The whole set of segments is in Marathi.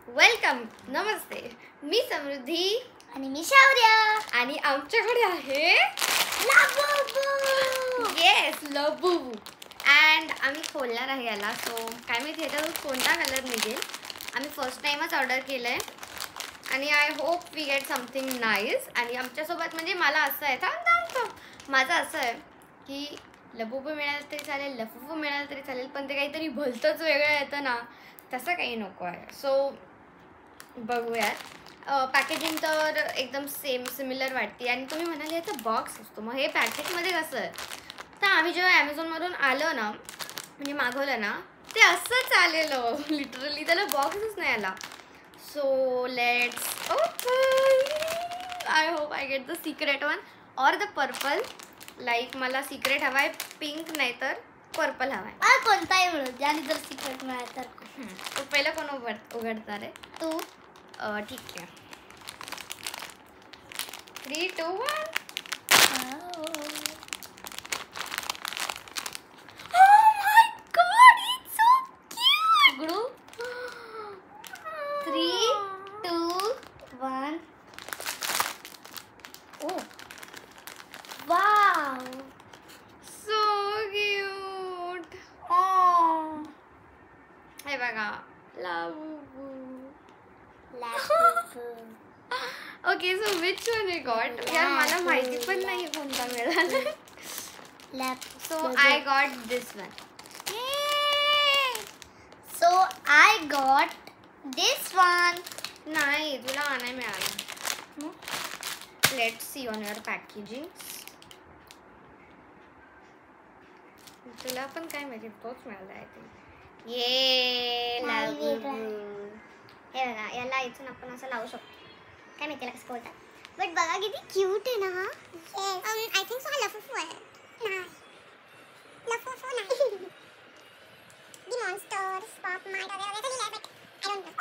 वेलकम, नमस्ते. मी समृद्धी आणि मी शौर्य आणि आमच्याकडे आहे लबुबू. येस, लबुबू. अँड आम्ही खोलणार आहे याला. सो काय माहिती ह्याच्यातून कोणता कलर निघेल. आम्ही फर्स्ट टाइमच ऑर्डर केलं आहे आणि I hope we get something nice. आणि आमच्यासोबत म्हणजे मला असं आहे माझं असं आहे की लबुबू मिळालं तरी चालेल, लफुफू मिळालं तरी चालेल, पण ते काहीतरी भलतंच वेगळं येतं ना, तसं काही नको आहे. सो बघूयात. पॅकेजिंग तर एकदम सिमिलर वाटते आणि तुम्ही म्हणाले याचा बॉक्स असतो, मग हे पॅकेटमध्ये कसं आहे. तर आम्ही जेव्हा ॲमेझॉनवरून आलो ना, म्हणजे मागवलं ना, ते असंच आलेलं लिटरली, त्याला बॉक्सच नाही आला. So let's open. I hope I get the secret one or the purple. Like मला सिक्रेट हवा आहे, पिंक नाही तर पर्पल हवा आहे. मला कोणताही मिळू ज्याने जर सिक्रेट मिळालं तर. तो पहिलं कोण उघडणार आहे? तू. ठीक आहे. 3, 2, 1. Oh my God, it's so cute. उघडू. 3, 2, 1. Oh wow, So cute. हे बघा, Labubu. Okay, so which one we got? यार मला माहिती पण नाही कोणता मिळाला. So I got this one. So I got this one. नाही, तुला नाही मिळाला. Let's see on your packaging. तुला पण काय माहिती, तोच मिळाला आहे ते. ये लबुबू. हे बघा, याला इथून आपण असं लावू शकतो. काय माहिती कसं बोलतात, बट बघा किती क्यूट आहे ना हा. आय थिंक सो हा लफुफू आहे. नाही, लफुफू नाही. दी मॉन्स्टर स्पॉट माय वगैरे वगैरे लिहिलंय, बट आय डोंट नो.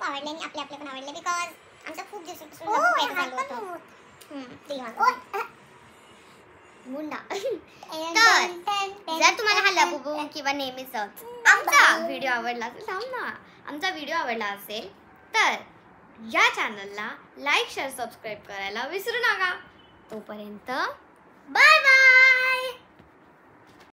आवडले आणि आपले पण आवडले बिकॉज आमचं खूप दिवसापासून चालू होतं. मुंडा. तर जर तुम्हाला हा लबुबू किंवा नेहमीच आमचा व्हिडिओ आवडला असेल, आमचा व्हिडिओ आवडला असेल तर या चॅनलला लाईक, शेअर, सबस्क्राईब करायला विसरू नका. तोपर्यंत बाय बाय.